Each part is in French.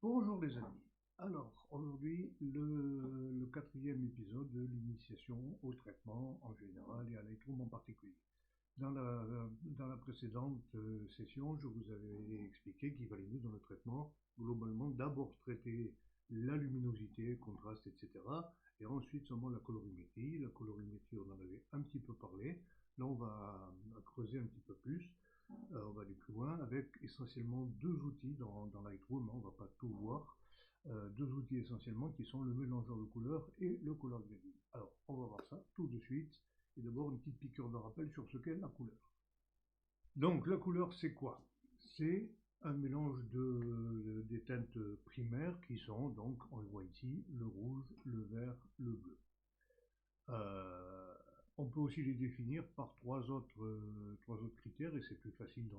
Bonjour les amis. Alors, aujourd'hui, le quatrième épisode de l'initiation au traitement en général et à Lightroom en particulier. Dans la précédente session, je vous avais expliqué qu'il valait mieux dans le traitement, globalement, d'abord traiter la luminosité, contraste, etc. Et ensuite seulement la colorimétrie. La colorimétrie, on en avait un petit peu parlé. Là, on va creuser un petit peu plus. On va aller plus loin avec essentiellement deux outils dans Lightroom, hein, on ne va pas tout voir. Deux outils essentiellement qui sont le mélangeur de couleurs et le color grading. Alors, on va voir ça tout de suite. Et d'abord, une petite piqûre de rappel sur ce qu'est la couleur. Donc, la couleur, c'est quoi? C'est un mélange des teintes primaires qui sont, donc, on le voit ici, le rouge, le vert, le bleu. Euh, on peut aussi les définir par trois autres critères, et c'est plus facile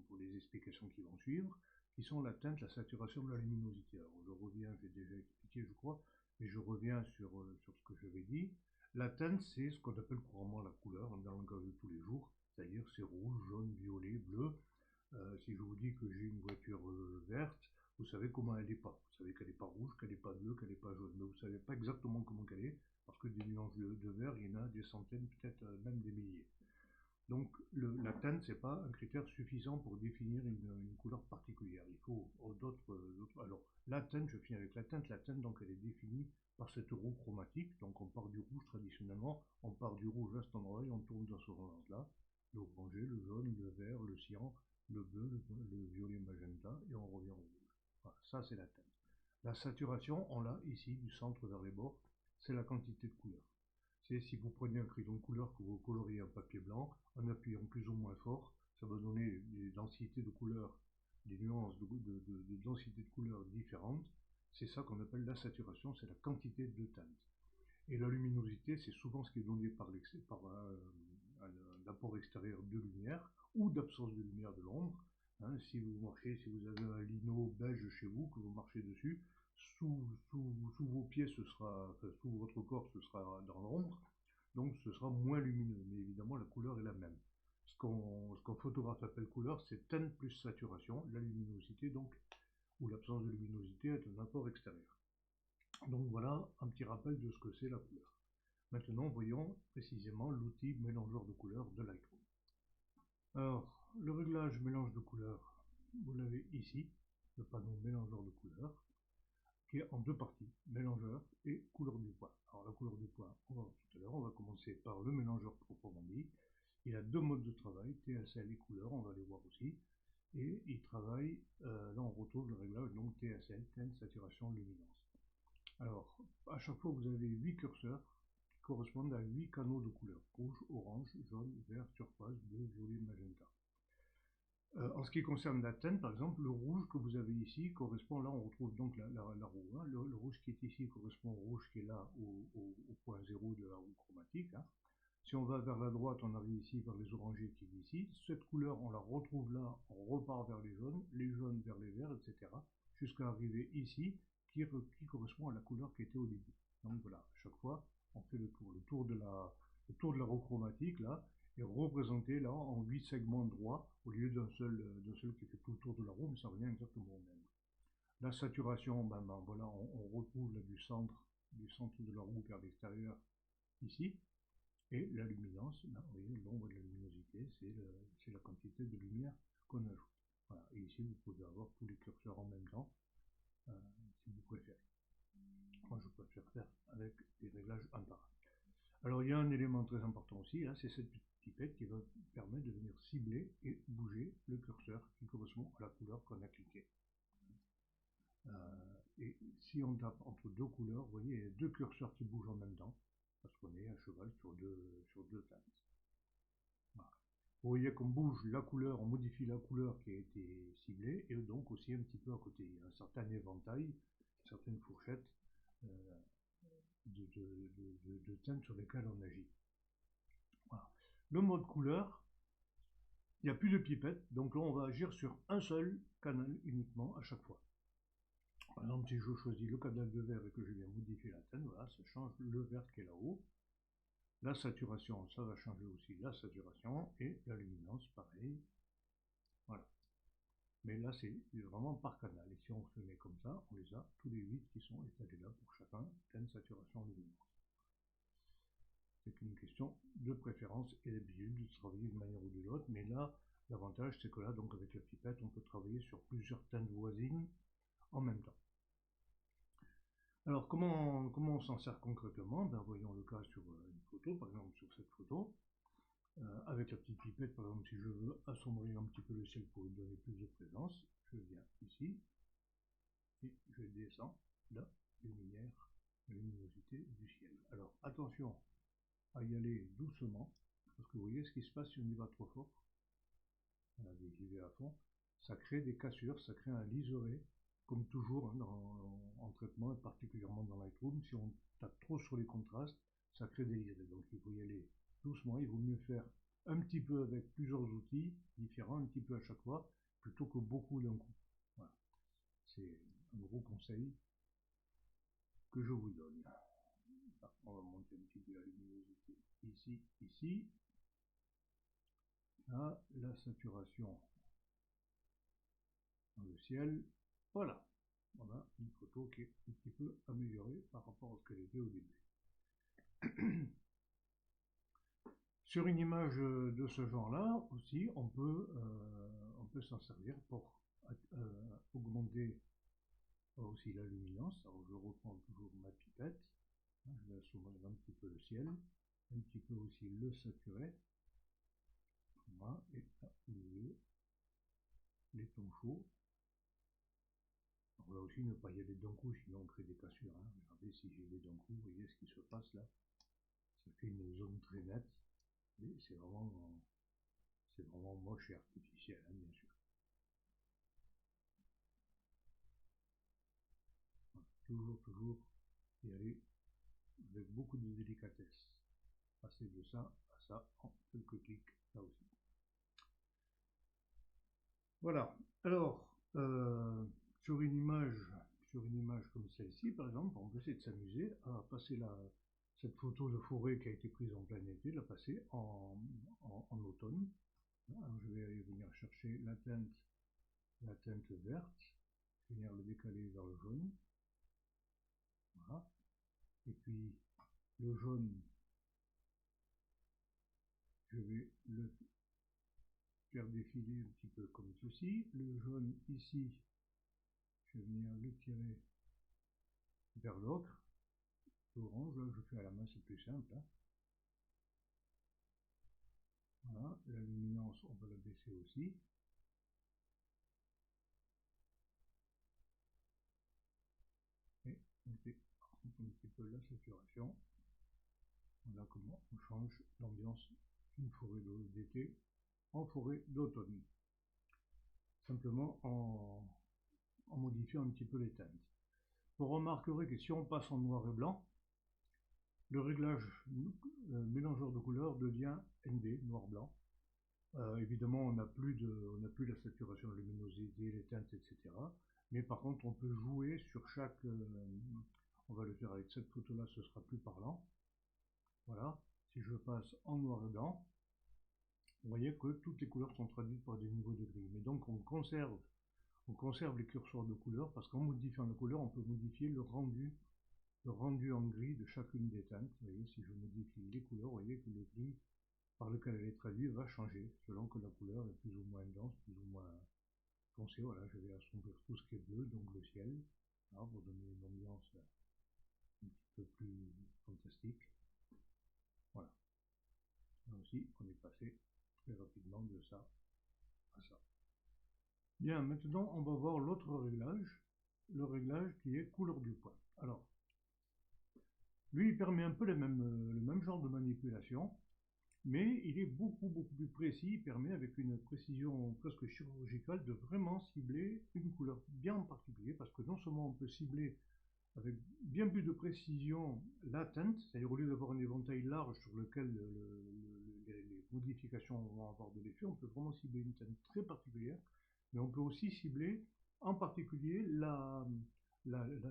pour les explications qui vont suivre, qui sont la teinte, la saturation de la luminosité. Alors je reviens, j'ai déjà expliqué je crois, mais je reviens sur ce que j'avais dit. La teinte, c'est ce qu'on appelle couramment la couleur, dans le langage de tous les jours, c'est-à-dire c'est rouge, jaune, violet, bleu. Si je vous dis que j'ai une voiture verte, vous savez comment elle n'est pas. Vous savez qu'elle n'est pas rouge, qu'elle n'est pas bleue, qu'elle n'est pas jaune, mais vous ne savez pas exactement comment elle est, parce que des nuances de vert, il y en a des centaines, peut-être même des milliers. Donc la teinte, c'est pas un critère suffisant pour définir une couleur particulière. Il faut d'autres. Alors la teinte, je finis avec la teinte. La teinte, donc, elle est définie par cette roue chromatique. Donc on part du rouge traditionnellement, on part du rouge à cet endroit et on tourne dans ce sens-là. Le orangé, le jaune, le vert, le cyan, le bleu, le violet magenta, et on revient au rouge. Voilà, ça c'est la teinte. La saturation, on l'a ici, du centre vers les bords, c'est la quantité de couleur. C'est si vous prenez un crayon de couleur que vous coloriez un papier blanc, en appuyant plus ou moins fort, ça va donner des densités de couleurs, des nuances de densité de couleurs différentes. C'est ça qu'on appelle la saturation, c'est la quantité de teinte. Et la luminosité, c'est souvent ce qui est donné par un apport extérieur de lumière ou d'absence de lumière de l'ombre. Hein, si vous avez un lino beige chez vous, que vous marchez dessus, sous vos pieds, sous votre corps, ce sera dans l'ombre, donc ce sera moins lumineux, mais évidemment la couleur est la même. Ce qu'un photographe appelle couleur, c'est teinte plus saturation, la luminosité donc, ou l'absence de luminosité est un apport extérieur. Donc voilà un petit rappel de ce que c'est la couleur. Maintenant, voyons précisément l'outil mélangeur de couleurs de Lightroom. Alors, le réglage mélange de couleurs, vous l'avez ici, le panneau mélangeur de couleurs, qui est en deux parties, mélangeur et couleur du point. Alors la couleur du point, on va voir tout à l'heure, on va commencer par le mélangeur proprement dit. Il a deux modes de travail, TSL et couleur, on va les voir aussi. Et il travaille, là on retrouve le réglage, donc TSL, teinte, saturation, luminance. Alors, à chaque fois, vous avez 8 curseurs qui correspondent à 8 canaux de couleurs. Rouge, orange, jaune, vert, turquoise, bleu, violet, magenta. En ce qui concerne la teinte, par exemple, le rouge que vous avez ici correspond, là on retrouve donc la roue. Hein. Le rouge qui est ici correspond au rouge qui est là au point 0 de la roue chromatique. Hein. Si on va vers la droite, on arrive ici vers les orangés qui est ici. Cette couleur, on la retrouve là, on repart vers les jaunes vers les verts, etc. Jusqu'à arriver ici, qui correspond à la couleur qui était au début. Donc voilà, à chaque fois, on fait le tour de la roue chromatique là, est représenté là en 8 segments droits au lieu d'un seul qui fait tout le tour de la roue, mais ça revient exactement au même. La saturation, voilà, on retrouve là du centre de la roue vers l'extérieur ici. Et la luminance, vous voyez, l'ombre de la luminosité, c'est la quantité de lumière qu'on ajoute. Voilà. Et ici, vous pouvez avoir tous les curseurs en même temps, si vous préférez. Moi, je préfère faire avec des réglages un par un. Alors, il y a un élément très important aussi, hein, c'est cette petite pipette qui va permettre de venir cibler et bouger le curseur qui correspond à la couleur qu'on a cliquée. Et si on tape entre deux couleurs, vous voyez, il y a deux curseurs qui bougent en même temps, parce qu'on est à cheval sur deux teintes. Voilà. Vous voyez qu'on bouge la couleur, on modifie la couleur qui a été ciblée, et donc aussi un petit peu à côté. Il y a un certain éventail, certaines fourchettes de teintes sur lesquelles on agit. Voilà. Le mode couleur, il n'y a plus de pipette, donc là on va agir sur un seul canal uniquement à chaque fois. Par exemple, si je choisis le canal de vert et que je viens modifier la teinte, voilà, ça change le vert qui est là-haut. La saturation, ça va changer aussi la saturation, et la luminance, pareil. Voilà. Mais là, c'est vraiment par canal. Et si on se met comme ça, on les a tous les 8 qui sont étalés là pour chacun, pleine saturation lumineuse. C'est une question de préférence et d'habitude de travailler d'une manière ou d'une autre, mais là, l'avantage c'est que là, donc avec la pipette, on peut travailler sur plusieurs teintes voisines en même temps. Alors comment on s'en sert concrètement? Ben, voyons le cas sur une photo, par exemple sur cette photo. Avec la petite pipette, par exemple, si je veux assombrir un petit peu le ciel pour lui donner plus de présence, je viens ici et je descends la lumière, la luminosité du ciel. Alors attention à y aller doucement, parce que vous voyez ce qui se passe si on y va trop fort. J'y vais à fond. Ça crée des cassures, ça crée un liseré, comme toujours hein, en traitement, et particulièrement dans Lightroom. Si on tape trop sur les contrastes, ça crée des liserés. Donc il faut y aller doucement. Il vaut mieux faire un petit peu avec plusieurs outils différents, un petit peu à chaque fois, plutôt que beaucoup d'un coup. Voilà. C'est un gros conseil que je vous donne. Là, on va monter un petit peu la luminosité ici, ici. Là, la saturation dans le ciel. Voilà. On a une photo qui est un petit peu améliorée par rapport à ce qu'elle était au début. Sur une image de ce genre-là aussi, on peut s'en servir pour augmenter aussi la luminance. Alors je reprends toujours ma pipette, je vais assombrir un petit peu le ciel, un petit peu aussi le saturer. Voilà, et là, au milieu, les tons chauds. Alors là aussi, ne pas y aller d'un coup, sinon on crée des cassures. Hein. Regardez, si j'y vais d'un coup, vous voyez ce qui se passe là. Ça fait une zone très nette. Et c'est vraiment moche et artificiel, hein, bien sûr. Voilà. Toujours y aller avec beaucoup de délicatesse. Passer de ça à ça en quelques clics, là aussi. Voilà. Alors, sur une image comme celle-ci, par exemple, on peut essayer de s'amuser à passer cette photo de forêt qui a été prise en plein été, la passer en automne. Alors, je vais aller venir chercher la teinte verte, venir le décaler vers le jaune. Voilà. Et puis le jaune, je vais le faire défiler un petit peu comme ceci. Le jaune ici, je vais venir le tirer vers l'ocre. L'orange, là je fais à la main, c'est plus simple. Hein. Voilà, la luminance, on va la baisser aussi. Et monter un petit peu la saturation. Voilà comment on change l'ambiance d'une forêt d'été en forêt d'automne. Simplement en modifiant un petit peu les teintes. Vous remarquerez que si on passe en noir et blanc, le réglage mélangeur de couleurs devient ND, noir-blanc. Évidemment, on n'a plus la saturation de luminosité, les teintes, etc. Mais par contre, on peut jouer sur chaque... on va le faire avec cette photo-là, ce sera plus parlant. Voilà. Si je passe en noir et blanc, vous voyez que toutes les couleurs sont traduites par des niveaux de gris. Mais donc, on conserve les curseurs de couleurs parce qu'en modifiant la couleur, on peut modifier le rendu en gris de chacune des teintes. Vous voyez, si je modifie les couleurs, vous voyez que le gris par lequel elle est traduite va changer selon que la couleur est plus ou moins dense, plus ou moins foncée. Voilà, je vais assombrir tout ce qui est bleu, donc le ciel, là, pour donner une ambiance un petit peu plus fantastique. Voilà. Là aussi, on est passé très rapidement de ça à ça. Bien, maintenant, on va voir l'autre réglage, le réglage qui est couleur du point. Alors, lui, il permet un peu le même genre de manipulation, mais il est beaucoup plus précis, il permet avec une précision presque chirurgicale de vraiment cibler une couleur bien en particulier, parce que non seulement on peut cibler avec bien plus de précision la teinte, c'est-à-dire au lieu d'avoir un éventail large sur lequel les modifications vont avoir de l'effet, on peut vraiment cibler une teinte très particulière, mais on peut aussi cibler en particulier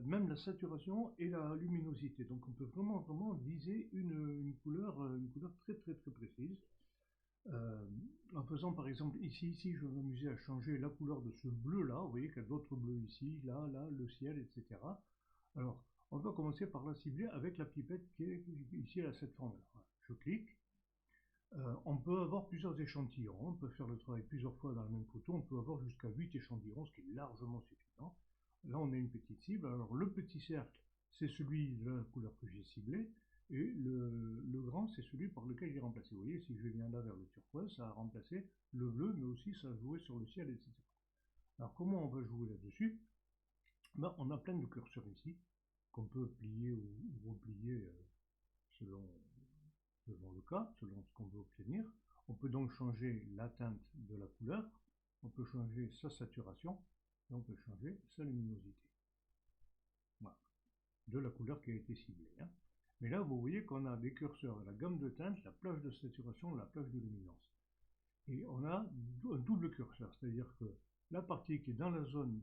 même la saturation et la luminosité. Donc on peut vraiment viser une couleur très précise. Euh, En faisant par exemple ici, je vais m'amuser à changer la couleur de ce bleu-là. Vous voyez qu'il y a d'autres bleus ici, là, le ciel, etc. Alors, on va commencer par la cibler avec la pipette qui est ici à cette forme-là. Voilà. Je clique. On peut avoir plusieurs échantillons, on peut faire le travail plusieurs fois dans la même photo, on peut avoir jusqu'à 8 échantillons, ce qui est largement suffisant. Là, on a une petite cible. Alors, le petit cercle, c'est celui de la couleur que j'ai ciblé, et le grand, c'est celui par lequel j'ai remplacé. Vous voyez, si je viens là vers le turquoise, ça a remplacé le bleu, mais aussi ça a joué sur le ciel, etc. Alors, comment on va jouer là-dessus? Ben, on a plein de curseurs ici, qu'on peut plier ou replier selon, selon le cas, selon ce qu'on veut obtenir. On peut donc changer la teinte de la couleur, on peut changer sa saturation, et on peut changer sa luminosité. Voilà, de la couleur qui a été ciblée. Hein. Mais là, vous voyez qu'on a des curseurs, la gamme de teintes, la plage de saturation, la plage de luminance. Et on a un double curseur, c'est-à-dire que la partie qui est dans la zone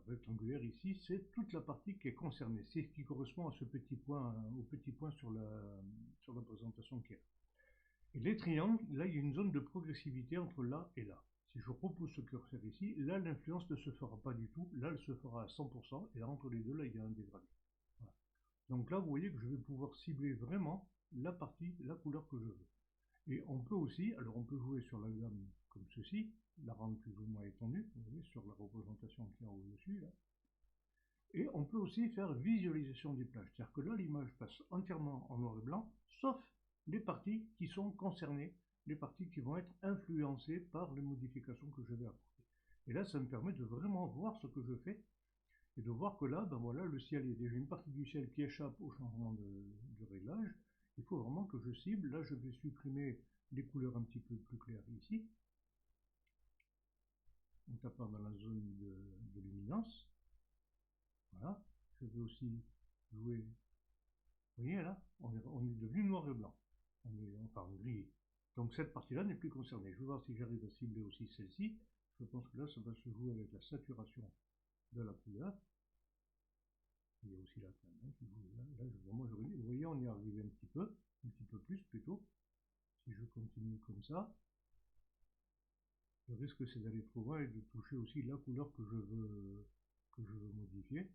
rectangulaire ici, c'est toute la partie qui est concernée. C'est ce qui correspond à ce petit point, au petit point sur la présentation qui est là. Et les triangles, là, il y a une zone de progressivité entre là et là. Si je repousse ce curseur ici, là, l'influence ne se fera pas du tout. Là, elle se fera à 100%. Et là, entre les deux, là, il y a un dégradé. Voilà. Donc là, vous voyez que je vais pouvoir cibler vraiment la partie, la couleur que je veux. Et on peut aussi, alors on peut jouer sur la gamme comme ceci, la rendre plus ou moins étendue, vous voyez, sur la représentation qui est au-dessus, là. Et on peut aussi faire visualisation des plages, c'est-à-dire que là, l'image passe entièrement en noir et blanc, sauf les parties qui sont concernées, les parties qui vont être influencées par les modifications que je vais apporter. Et là, ça me permet de vraiment voir ce que je fais et de voir que là, ben voilà, le ciel, il y a déjà une partie du ciel qui échappe au changement de réglage. Il faut vraiment que je cible. Là, je vais supprimer les couleurs un petit peu plus claires ici, en tapant dans la zone de luminance. Voilà. Je vais aussi jouer. Vous voyez là, on est devenu noir et blanc. Enfin gris. Donc cette partie-là n'est plus concernée. Je vais voir si j'arrive à cibler aussi celle-ci. Je pense que là, ça va se jouer avec la saturation de la couleur. Il y a aussi la teinte hein, qui joue là. Là, vraiment, vous voyez, on y est arrivé un petit peu plus plutôt. Si je continue comme ça, le risque c'est d'aller trop loin et de toucher aussi la couleur que je veux modifier.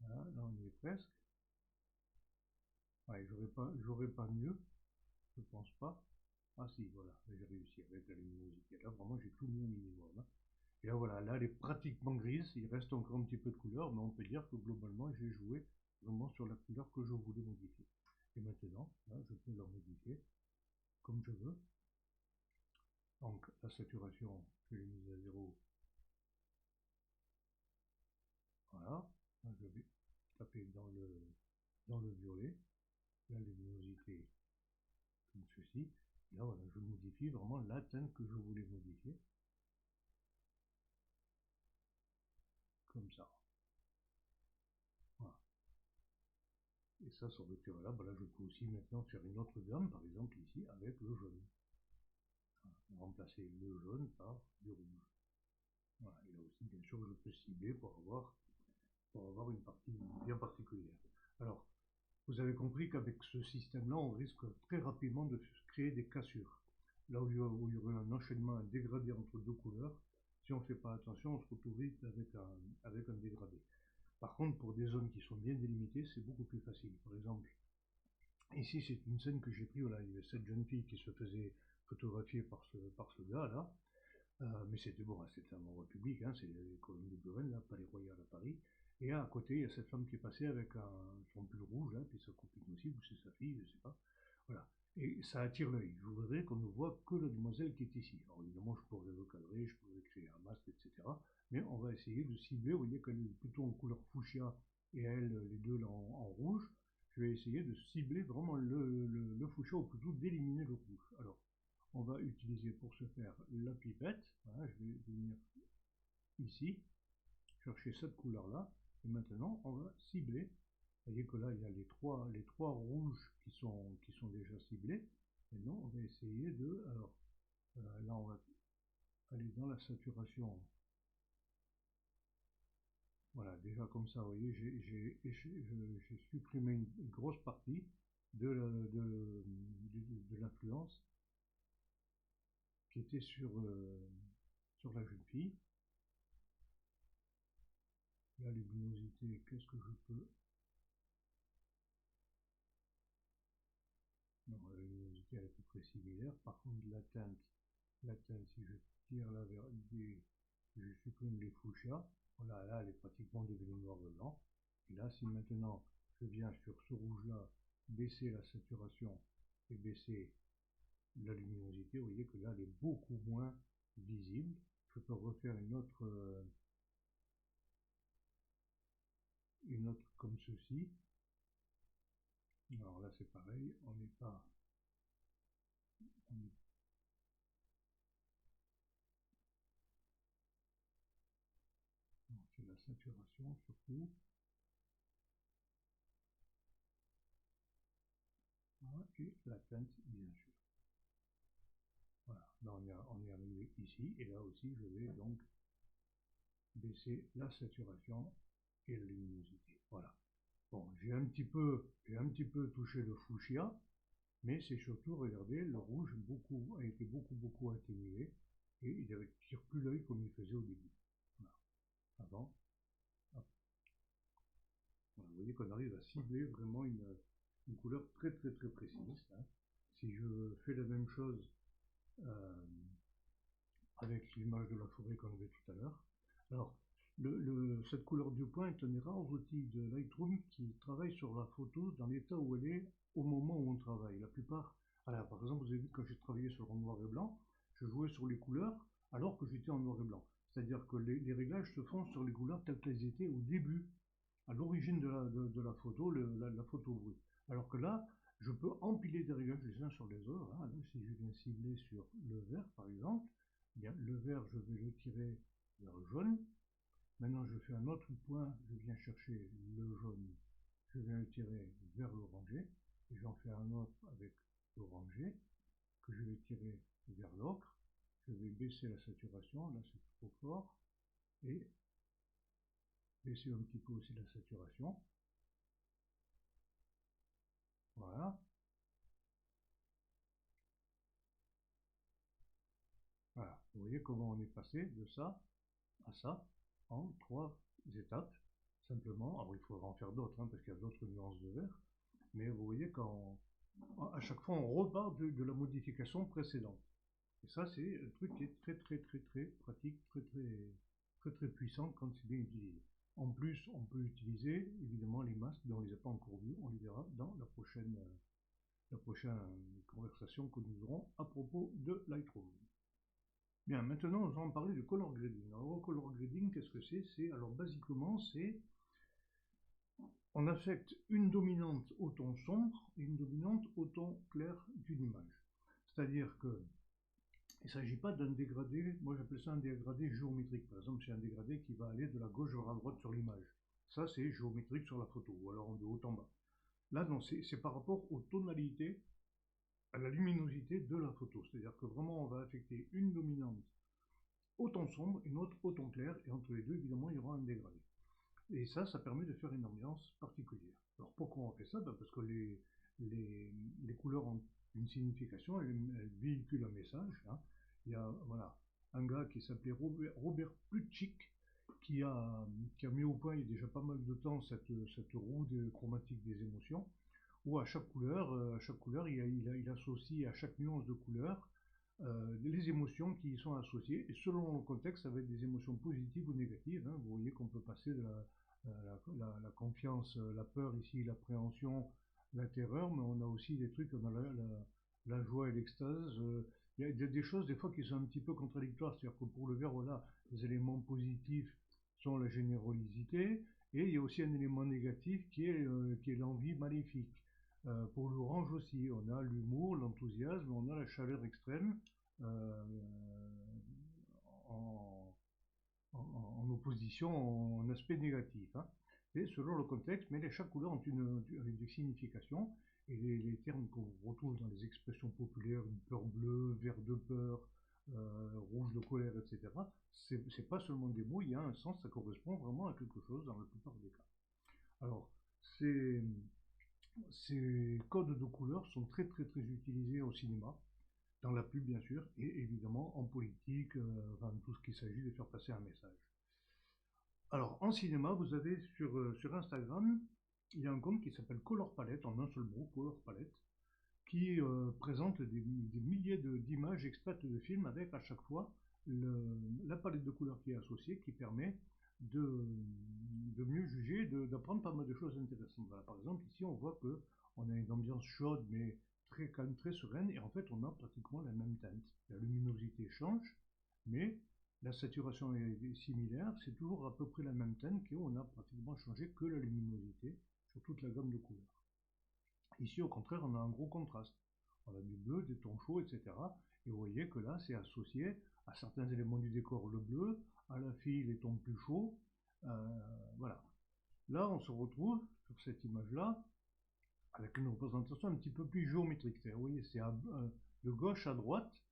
Voilà, là on y est presque. Ouais, j'aurais pas mieux, je pense pas. Ah si, voilà, j'ai réussi avec la luminosité. Là vraiment j'ai tout mis au minimum. Hein. Et là voilà, là elle est pratiquement grise, il reste encore un petit peu de couleur, mais on peut dire que globalement j'ai joué vraiment sur la couleur que je voulais modifier. Et maintenant, là, je peux la modifier comme je veux. Donc la saturation, je l'ai mise à 0. Voilà. Là, je vais taper dans le violet. La luminosité comme ceci. Et là, voilà, je modifie vraiment la teinte que je voulais modifier. Comme ça. Voilà. Et ça, sur le voilà, bah là, je peux aussi maintenant faire une autre gamme, par exemple ici, avec le jaune. Voilà. Remplacer le jaune par du rouge. Voilà. Et là aussi, bien sûr, je peux cibler pour avoir une partie bien particulière. Alors, vous avez compris qu'avec ce système-là, on risque très rapidement de créer des cassures. Là où il y aurait un enchaînement, un dégradé entre deux couleurs, si on ne fait pas attention, on se retrouve vite avec un dégradé. Par contre, pour des zones qui sont bien délimitées, c'est beaucoup plus facile. Par exemple, ici, c'est une scène que j'ai prise, voilà, il y avait cette jeune fille qui se faisait photographier par ce gars-là, mais c'était bon, c'était un endroit public, hein, c'est les colonnes de Buren, là, Palais Royal à Paris. Et à côté, il y a cette femme qui est passée avec son pull rouge, là, puis sa copine aussi, ou c'est sa fille, je sais pas. Voilà. Et ça attire l'œil. Je voudrais qu'on ne voit que la demoiselle qui est ici. Alors évidemment, je pourrais le cadrer, je pourrais créer un masque, etc. Mais on va essayer de cibler. Vous voyez qu'elle est plutôt en couleur fuchsia et elle, les deux là en rouge. Je vais essayer de cibler vraiment le fuchsia, ou plutôt d'éliminer le rouge. Alors, on va utiliser pour ce faire la pipette. Voilà, je vais venir ici, chercher cette couleur-là. Et maintenant, on va cibler. Vous voyez que là, il y a les trois rouges qui sont déjà ciblés. Maintenant, on va essayer de... Alors, là, on va aller dans la saturation. Voilà, déjà comme ça, vous voyez, j'ai supprimé une grosse partie. de l'influence qui était sur la jeune fille. La luminosité, qu'est-ce que je peux... Non, la luminosité elle est à peu près similaire. Par contre, la teinte, si je tire là vers je supprime les fuchsias, voilà, là elle est pratiquement devenue noir et blanc. Et là, si maintenant je viens sur ce rouge-là, baisser la saturation et baisser la luminosité, vous voyez que là elle est beaucoup moins visible. Je peux refaire une autre comme ceci. Alors là c'est pareil, on n'est pas... C'est la saturation surtout. Voilà, et la teinte bien sûr. Voilà, là on est arrivé ici, et là aussi je vais donc baisser la saturation et la luminosité. Voilà. Bon, j'ai un petit peu touché le fuchsia, mais c'est surtout, regardez, le rouge a été beaucoup atténué, et il ne tire plus l'œil comme il faisait au début. Voilà. Avant, hop. Voilà, vous voyez qu'on arrive à cibler vraiment une couleur très précise. Hein. Si je fais la même chose euh, avec l'image de la forêt qu'on avait tout à l'heure. Alors, cette couleur du point est un des rares outils de Lightroom qui travaille sur la photo dans l'état où elle est au moment où on travaille. La plupart, voilà, par exemple, vous avez vu quand j'ai travaillé sur le noir et blanc, je jouais sur les couleurs alors que j'étais en noir et blanc. C'est-à-dire que les réglages se font sur les couleurs telles qu'elles étaient au début, à l'origine de la photo, la photo brute. Alors que là, je peux empiler des réglages les uns sur les autres. Hein. Là, si je viens cibler sur le vert, par exemple, bien, le vert, je vais le tirer vers le jaune. Maintenant, je fais un autre point, je viens chercher le jaune, je viens le tirer vers l'orangé, et j'en fais un autre avec l'orangé, que je vais tirer vers l'ocre. Je vais baisser la saturation, là c'est trop fort, et baisser un petit peu aussi la saturation. Voilà. Voilà. Vous voyez comment on est passé de ça à ça en 3 étapes, simplement. Alors il faudra en faire d'autres, hein, parce qu'il y a d'autres nuances de vert, mais vous voyez qu'à chaque fois on repart de la modification précédente. Et ça c'est un truc qui est très pratique, très puissant quand c'est bien utilisé. En plus, on peut utiliser évidemment les masques, mais on ne les a pas encore vus, on les verra dans la prochaine conversation que nous aurons à propos de Lightroom. Bien, maintenant nous allons parler du color grading. Alors, le color grading, qu'est-ce que c'est? Alors, basiquement, on affecte une dominante au ton sombre et une dominante au ton clair d'une image. C'est-à-dire que il ne s'agit pas d'un dégradé, moi j'appelle ça un dégradé géométrique. Par exemple, c'est un dégradé qui va aller de la gauche vers la droite sur l'image. Ça, c'est géométrique sur la photo, ou alors de haut en bas. Là, non, c'est par rapport aux tonalités, à la luminosité de la photo. C'est-à-dire que vraiment, on va affecter une dominante au ton sombre, une autre au ton clair, et entre les deux, évidemment, il y aura un dégradé. Et ça permet de faire une ambiance particulière. Alors pourquoi on fait ça? Parce que les couleurs ont une signification, elles véhiculent un message. Hein. Il y a voilà, un gars qui s'appelait Robert Plutchik qui a mis au point il y a déjà pas mal de temps cette roue chromatique des émotions, où à chaque couleur il associe à chaque nuance de couleur les émotions qui y sont associées, et selon le contexte, ça va être des émotions positives ou négatives. Hein. Vous voyez qu'on peut passer de la confiance, la peur ici, l'appréhension, la terreur, mais on a aussi des trucs, on a la joie et l'extase. Il y a des choses des fois qui sont un petit peu contradictoires, c'est-à-dire que pour le vert, voilà, les éléments positifs sont la générosité, et il y a aussi un élément négatif qui est l'envie maléfique. Pour l'orange aussi, on a l'humour, l'enthousiasme, on a la chaleur extrême euh, en, en opposition, en aspect négatif. Hein. Et selon le contexte, mais chaque couleur ont une signification. Et les termes qu'on retrouve dans les expressions populaires, une peur bleue, vert de peur, rouge de colère, etc., c'est pas seulement des mots, il y a un sens, ça correspond vraiment à quelque chose dans la plupart des cas. Alors, c'est Ces codes de couleurs sont très très très utilisés au cinéma, dans la pub bien sûr, et évidemment en politique, enfin tout ce qu'il s'agit de faire passer un message. Alors en cinéma, vous avez sur Instagram, il y a un compte qui s'appelle Color Palette, en un seul mot, Color Palette, qui présente des milliers d'images extraites de films avec à chaque fois la palette de couleurs qui est associée, qui permet de mieux juger, d'apprendre pas mal de choses intéressantes. Voilà, par exemple, ici on voit que on a une ambiance chaude mais très calme, très sereine, et en fait on a pratiquement la même teinte. La luminosité change, mais la saturation est similaire, c'est toujours à peu près la même teinte, qu'on a pratiquement changé que la luminosité sur toute la gamme de couleurs. Ici, au contraire, on a un gros contraste. On a du bleu, des tons chauds, etc. Et vous voyez que là, c'est associé à certains éléments du décor, le bleu, à la fille, les tons plus chauds. Voilà. Là, on se retrouve sur cette image-là avec une représentation un petit peu plus géométrique. Vous voyez, c'est de gauche à droite.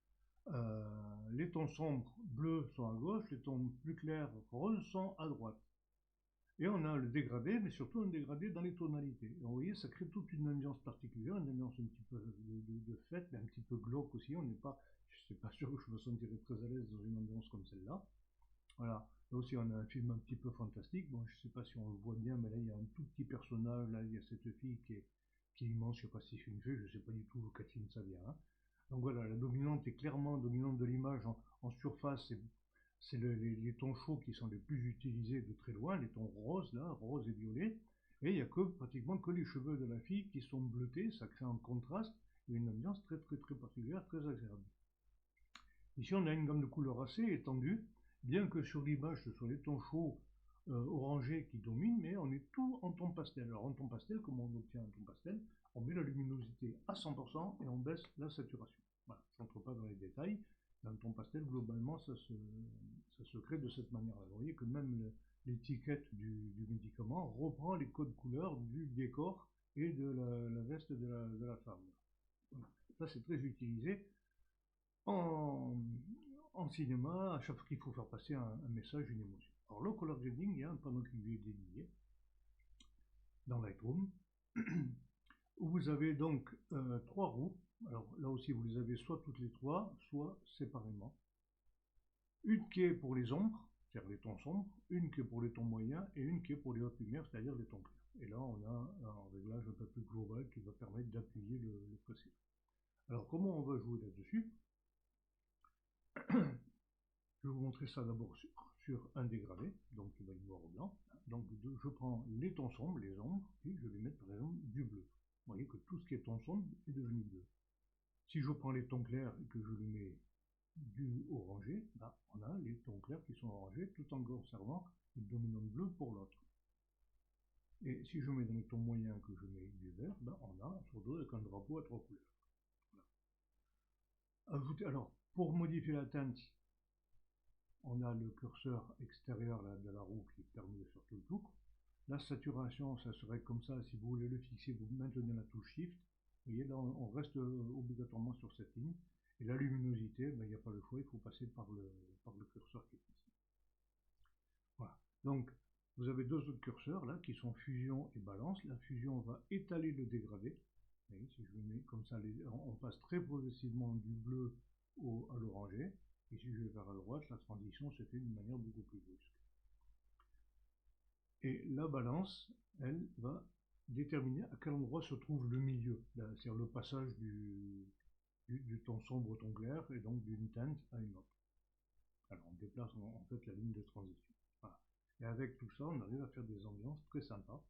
Les tons sombres bleus sont à gauche, les tons plus clairs roses sont à droite. Et on a le dégradé, mais surtout un dégradé dans les tonalités. Et vous voyez, ça crée toute une ambiance particulière, une ambiance un petit peu de fête, mais un petit peu glauque aussi. On n'est pas, je ne suis pas sûr que je me sentirais très à l'aise dans une ambiance comme celle-là. Voilà. Là aussi, on a un film un petit peu fantastique. Bon, je ne sais pas si on le voit bien, mais là, il y a un tout petit personnage. Là, il y a cette fille qui est immense. Je ne sais pas si c'est une fée, je ne sais pas du tout quel film ça vient. Hein. Donc voilà, la dominante est clairement dominante de l'image en surface. C'est les tons chauds qui sont les plus utilisés de très loin, les tons roses, là, rose et violet. Et il n'y a pratiquement que les cheveux de la fille qui sont bleutés. Ça crée un contraste et une ambiance très très très particulière, très agréable. Ici, on a une gamme de couleurs assez étendue, bien que sur l'image, ce sont les tons chauds orangés qui dominent, mais on est tout en ton pastel. Alors en ton pastel, comment on obtient un ton pastel? On met la luminosité à 100% et on baisse la saturation. Voilà, je n'entre pas dans les détails. Dans le ton pastel, globalement, ça se crée de cette manière-là. Vous voyez que même l'étiquette du médicament reprend les codes couleurs du décor et de la veste de la femme. Voilà. Ça, c'est très utilisé en, en cinéma à chaque fois qu'il faut faire passer un message, une émotion. Alors, le color grading, il y a un panneau qui lui est dédié dans Lightroom, où vous avez donc trois roues. Alors là aussi, vous les avez soit toutes les trois, soit séparément. Une qui est pour les ombres, c'est-à-dire les tons sombres, une qui est pour les tons moyens et une qui est pour les hautes lumières, c'est-à-dire les tons clairs. Et là, on a un réglage un peu plus global qui va permettre d'appuyer le précédent. Alors, comment on va jouer là-dessus? Je vais vous montrer ça d'abord sur un dégradé, donc qui va être noir ou blanc. Donc je prends les tons sombres, les ombres, et je vais mettre par exemple du bleu. Vous voyez que tout ce qui est ton sombre est devenu bleu. Si je prends les tons clairs et que je lui mets du orangé, ben, on a les tons clairs qui sont orangés tout en conservant une dominante bleue pour l'autre. Et si je mets dans les tons moyens que je mets du vert, ben, on a un surdos avec un drapeau à trois couleurs. Voilà. Ajoutez, alors, pour modifier la teinte, on a le curseur extérieur là, de la roue qui permet de faire tout le tour. La saturation, ça serait comme ça. Si vous voulez le fixer, vous maintenez la touche Shift. Vous voyez, là, on reste obligatoirement sur cette ligne. Et la luminosité, ben, il n'y a pas le choix, il faut passer par le curseur qui est ici. Voilà. Donc, vous avez deux autres curseurs là qui sont fusion et balance. La fusion va étaler le dégradé. Vous voyez, si je le mets comme ça, on passe très progressivement du bleu à l'orangé. Et si je vais vers la droite, la transition se fait d'une manière beaucoup plus brusque. Et la balance, elle, va déterminer à quel endroit se trouve le milieu, c'est-à-dire le passage du ton sombre au ton clair, et donc d'une teinte à une autre. Alors on déplace en fait la ligne de transition. Voilà. Et avec tout ça, on arrive à faire des ambiances très sympas.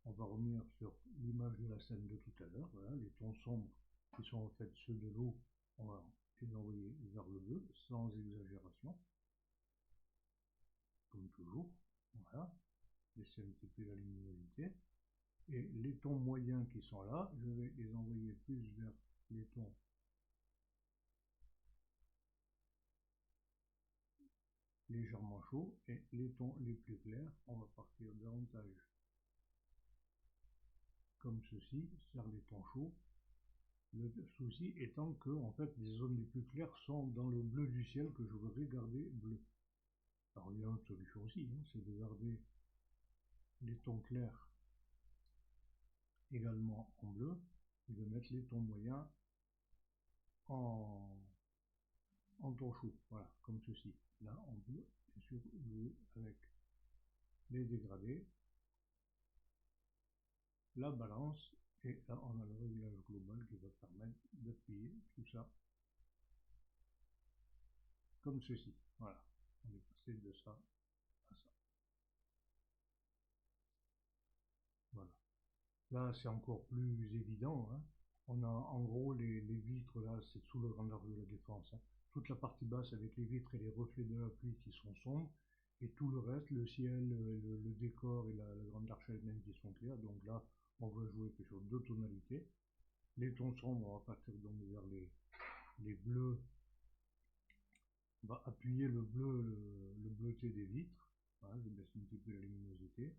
On va revenir sur l'image de la scène de tout à l'heure. Voilà, les tons sombres qui sont en fait ceux de l'eau, on va les envoyer vers le bleu, sans exagération. Comme toujours. Voilà. Laisser un petit peu la luminosité. Et les tons moyens qui sont là, je vais les envoyer plus vers les tons légèrement chauds, et les tons les plus clairs, on va partir davantage comme ceci, vers les tons chauds. Le souci étant que en fait les zones les plus claires sont dans le bleu du ciel que je voudrais garder bleu. Alors il y a une autre solution aussi, hein, c'est de garder les tons clairs également en bleu et de mettre les tons moyens en, en ton chou, voilà, comme ceci. Là, on peut bien sûr jouer avec les dégradés, la balance, et là, on a le réglage global qui va permettre d'appuyer tout ça comme ceci. Voilà, on est passé de ça à ça. Voilà. Là, c'est encore plus évident, hein. On a en gros les vitres là, c'est sous le grand arc de la défense, hein. Toute la partie basse avec les vitres et les reflets de la pluie qui sont sombres, et tout le reste, le ciel, le décor et la grande arche elle-même qui sont clairs. Donc là, on va jouer que sur deux tonalités. Les tons sombres, on va partir donc vers les bleus. On va appuyer le bleu, le bleuté des vitres. Voilà, je baisse un petit peu la luminosité.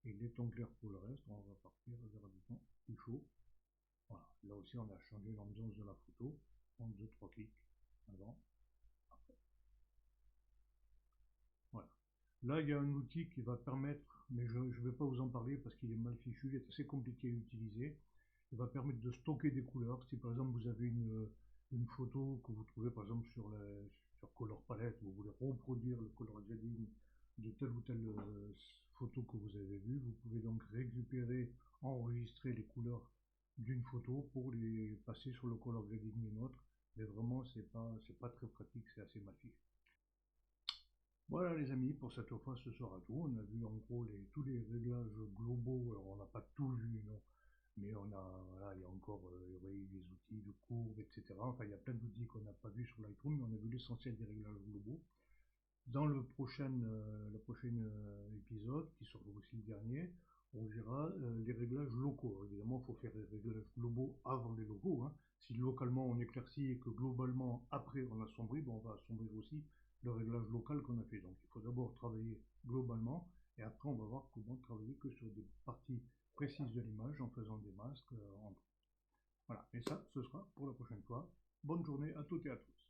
Et les tons clairs pour le reste, on va partir vers du ton plus chaud. Voilà. Là aussi, on a changé l'ambiance de la photo en 2-3 clics avant, après. Voilà. Là, il y a un outil qui va permettre, mais je ne vais pas vous en parler parce qu'il est mal fichu, il est assez compliqué à utiliser. Il va permettre de stocker des couleurs. Si par exemple vous avez une photo que vous trouvez par exemple sur Color Palette, vous voulez reproduire le color grading de telle ou telle photo que vous avez vue, vous pouvez donc récupérer, enregistrer les couleurs d'une photo pour les passer sur le color grading d'une autre. Mais vraiment, c'est pas très pratique, c'est assez mal fichu. Voilà les amis, pour cette fois ce sera tout. On a vu en gros tous les réglages globaux. Alors on n'a pas tout vu, non, mais voilà, il y a encore des outils de courbe, etc. Enfin, il y a plein d'outils qu'on n'a pas vu sur Lightroom, mais on a vu l'essentiel des réglages globaux. Dans le prochain épisode, qui sera aussi le dernier, on verra les réglages locaux. Évidemment, il faut faire les réglages globaux avant les locaux, hein. Si localement on éclaircit et que globalement après on assombrit, bon, on va assombrir aussi le réglage local qu'on a fait. Donc il faut d'abord travailler globalement et après on va voir comment travailler que sur des parties précises de l'image en faisant des masques entre. Voilà, et ça, ce sera pour la prochaine fois. Bonne journée à toutes et à tous.